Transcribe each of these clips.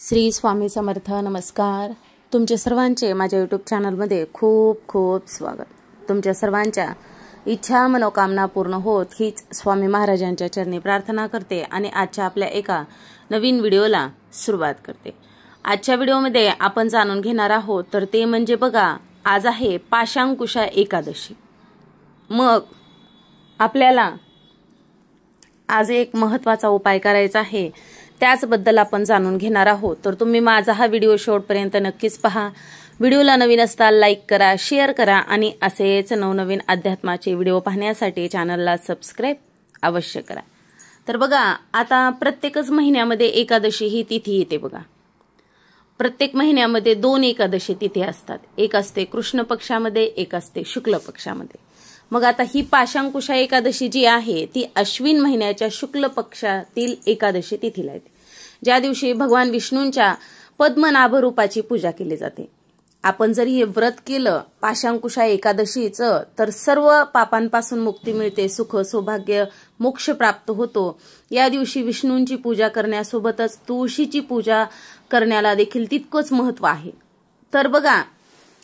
श्री स्वामी समर्थ. नमस्कार. तुमच्या सर्वांचे माझ्या यूट्यूब चॅनलमध्ये खूप खूप स्वागत. तुमच्या सर्वांच्या इच्छा मनोकामना पूर्ण होत हीच स्वामी महाराजांच्या चरणी प्रार्थना करते आणि आजच्या आपल्या एका नवीन व्हिडिओला सुरुवात करते. आजच्या व्हिडिओमध्ये आपण जाणून घेणार आहोत तर ते म्हणजे बघा, आज आहे पाशांकुशा एकादशी. मग आपल्याला आज एक महत्त्वाचा उपाय करायचा आहे, त्याचबद्दल आपण जाणून घेणार आहोत. तर तुम्ही माझा हा व्हिडिओ शेवटपर्यंत नक्कीच पहा. व्हिडिओला नवीन असताल लाईक करा, शेअर करा आणि असेच नवनवीन अध्यात्माचे व्हिडिओ पाहण्यासाठी चॅनलला सबस्क्राईब अवश्य करा. तर बघा, आता प्रत्येकच महिन्यामध्ये एकादशी ही तिथी येते. बघा, प्रत्येक महिन्यामध्ये 2 एकादशी तिथी असतात. एक असते कृष्ण पक्षामध्ये, एक असते शुक्ल पक्षामध्ये. मग आता ही पाशांकुशा एकादशी जी आहे ती अश्विन महिन्याच्या शुक्ल पक्षातील एकादशी तिथीला येते, ज्या दिवशी भगवान विष्णूंच्या पद्मनाभ रूपाची पूजा केली जाते. आपण जर हे व्रत केलं पाशांकुशा एकादशीचं तर सर्व पापांपासून मुक्ती मिळते, सुख सौभाग्य मोक्ष प्राप्त होतो. या दिवशी विष्णूंची पूजा करण्यासोबतच तुळशीची पूजा करण्याला देखील तितकंच महत्त्व आहे. तर बघा,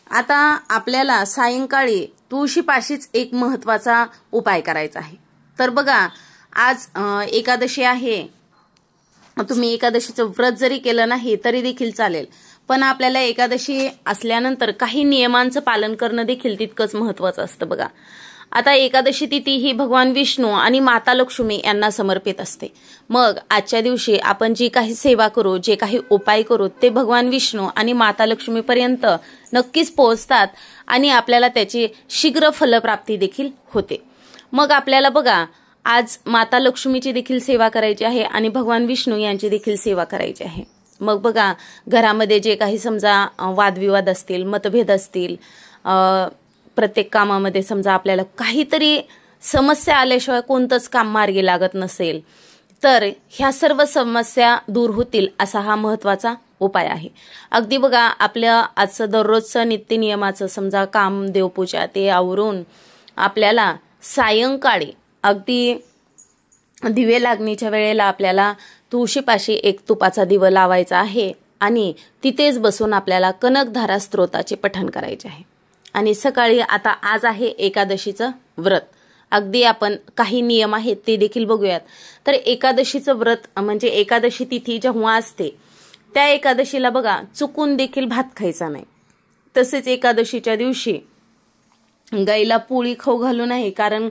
आता आपल्याला सायंकाळी तुळशीपाशीच एक महत्त्वाचा उपाय करायचा आहे. तर बघा, आज एकादशी आहे. तुम्ही एकादशीचं व्रत जरी केलं नाही तरी देखील चालेल, पण आपल्याला एकादशी असल्यानंतर काही नियमांचं पालन करणं देखील तितकंच महत्त्वाचं असतं. बघा, आता एकादशी तिथी ही भगवान विष्णू आणि माता लक्ष्मी यांना समर्पित असते. मग आजच्या दिवशी आपण जी काही सेवा करू, जे काही उपाय करू ते भगवान विष्णू आणि माता लक्ष्मीपर्यंत नक्कीच पोहोचतात आणि आपल्याला त्याची शीघ्र फलप्राप्ती देखील होते. मग आपल्याला बघा, आज माता लक्ष्मीची देखील सेवा करायची आहे आणि भगवान विष्णू यांची देखील सेवा करायची आहे. मग बघा, घरामध्ये जे काही समजा वादविवाद असतील, मतभेद असतील, प्रत्येक कामामध्ये समजा आपल्याला काहीतरी समस्या आल्याशिवाय कोणतंच काम मार्गी लागत नसेल तर ह्या सर्व समस्या दूर होतील असा हा महत्त्वाचा उपाय आहे. अगदी बघा, आपल्या आजचं दररोजचं नित्यनियमाचं समजा काम, देवपूजा ते आवरून आपल्याला सायंकाळी अगदी दिवे लागणीच्या वेळेला आपल्याला तुळशीपाशी एक तुपाचा दिवा लावायचा आहे आणि तिथेच बसून आपल्याला कनकधारा स्तोत्राचे पठण करायचे आहे. आणि सकाळी आता आज आहे एकादशीचं व्रत. अगदी आपण काही नियम आहेत ते देखील बघूयात. तर एकादशीचं व्रत म्हणजे एकादशी तिथी जेव्हा असते त्या एकादशीला बघा, चुकून देखील भात खायचा नाही. तसेच एकादशीच्या दिवशी गाईला पोळी खाऊ घालू नये, कारण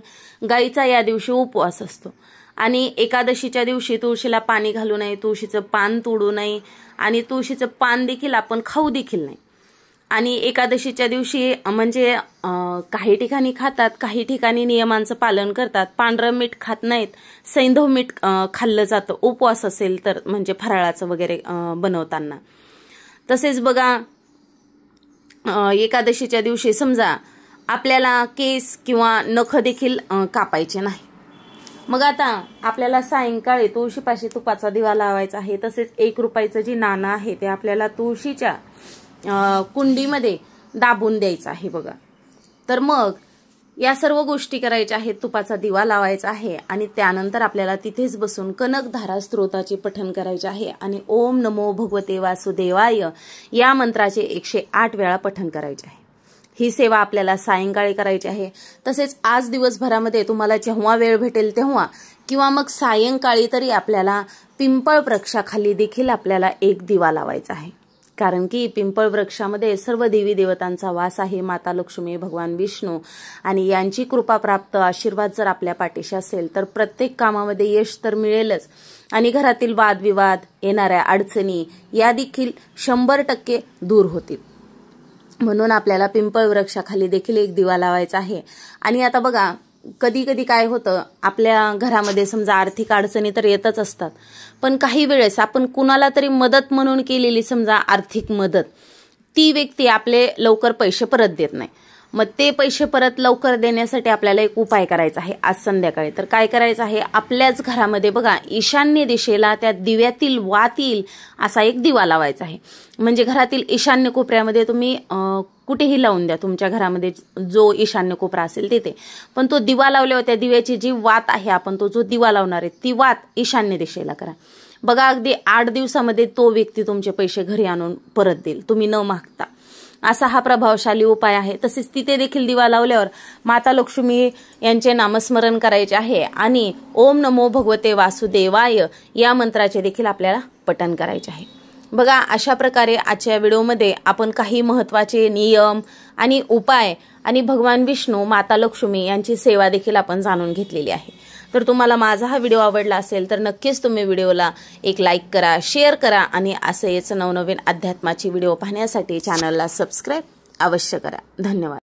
गाईचा या दिवशी उपवास असतो. आणि एकादशीच्या दिवशी तुळशीला पाणी घालू नये, तुळशीचं पान तोडू नये आणि तुळशीचं पान देखील आपण खाऊ देखील नाही. आणि एकादशीच्या दिवशी म्हणजे काही ठिकाणी खातात, काही ठिकाणी नियमांचं पालन करतात. पांढरं मीठ खात नाहीत, सैंधव मीठ खाल्लं जातं उपवास असेल तर, म्हणजे फराळाचं वगैरे बनवताना. तसेच बघा, एकादशीच्या दिवशी समजा आपल्याला केस किंवा नख देखील कापायचे नाही. मग आता आपल्याला सायंकाळी तुळशीपाशी तुपाचा दिवा लावायचा आहे. तसेच 1 रुपयाचं जे नाणं आहे ते आपल्याला तुळशीच्या कुंडीमध्ये दाबून द्यायचं आहे. बघा, तर मग या सर्व गोष्टी करायच्या आहेत. तुपाचा दिवा लावायचा आहे आणि त्यानंतर आपल्याला तिथेच बसून कनकधारा स्तोत्राचे पठण करायचे आहे आणि ओम नमो भगवते वासुदेवाय या मंत्राचे 108 वेळा पठण करायचे आहे. ही सेवा आपल्याला सायंकाळी करायची आहे. तसेच आज दिवसभरामध्ये तुम्हाला जेव्हा वेळ भेटेल तेव्हा किंवा मग सायंकाळी तरी आपल्याला पिंपळ वृक्षाखाली देखील आपल्याला एक दिवा लावायचा आहे. कारण की पिंपळ वृक्षामध्ये सर्व देवी देवतांचा वास आहे, माता लक्ष्मी, भगवान विष्णू, आणि यांची कृपा प्राप्त आशीर्वाद जर आपल्या पाठीशी असेल तर प्रत्येक कामामध्ये यश तर मिळेलच आणि घरातील वादविवाद, येणाऱ्या अडचणी या देखील 100% दूर होतील. म्हणून आपल्याला पिंपळ वृक्षाखाली देखील एक दिवा लावायचा आहे. आणि आता बघा, कधी कधी काय होतं, आपल्या घरामध्ये समजा आर्थिक अडचणी तर येतच असतात, पण काही वेळेस आपण कुणाला तरी मदत म्हणून केलेली समजा आर्थिक मदत, ती व्यक्ती आपले लवकर पैसे परत देत नाही. मग ते पैसे परत लवकर देण्यासाठी आपल्याला एक उपाय करायचा आहे आज संध्याकाळी. तर काय करायचं आहे, आपल्याच घरामध्ये बघा ईशान्य दिशेला त्या दिव्यातील वात येईल असा एक दिवा लावायचा आहे. म्हणजे घरातील ईशान्य कोपऱ्यामध्ये तुम्ही कुठेही लावून द्या, तुमच्या घरामध्ये जो ईशान्य कोपरा असेल तिथे, पण तो दिवा लावल्यावर त्या दिव्याची जी वात आहे, आपण तो जो दिवा लावणार आहे ती वात ईशान्य दिशेला करा. बघा, अगदी 8 दिवसामध्ये तो व्यक्ती तुमचे पैसे घरी आणून परत देईल, तुम्ही न मागता. असा हा प्रभावशाली उपाय आहे. तसेच तिथे देखील दिवा लावल्यावर माता लक्ष्मी यांचे नामस्मरण करायचे आहे आणि ओम नमो भगवते वासुदेवाय या मंत्राचे देखील आपल्याला पठण करायचे आहे. बघा, अशा प्रकारे आजच्या व्हिडिओमध्ये आपण काही महत्त्वाचे नियम आणि उपाय आणि भगवान विष्णू, माता लक्ष्मी यांची सेवा देखील आपण जाणून घेतलेली आहे. तर तुम्हाला माझा हा व्हिडिओ आवडला असेल तर नक्कीच तुम्ही व्हिडिओला एक लाईक करा, शेअर करा आणि असेच नवनवीन अध्यात्माची व्हिडिओ पाहण्यासाठी चॅनलला सबस्क्राईब अवश्य करा. धन्यवाद.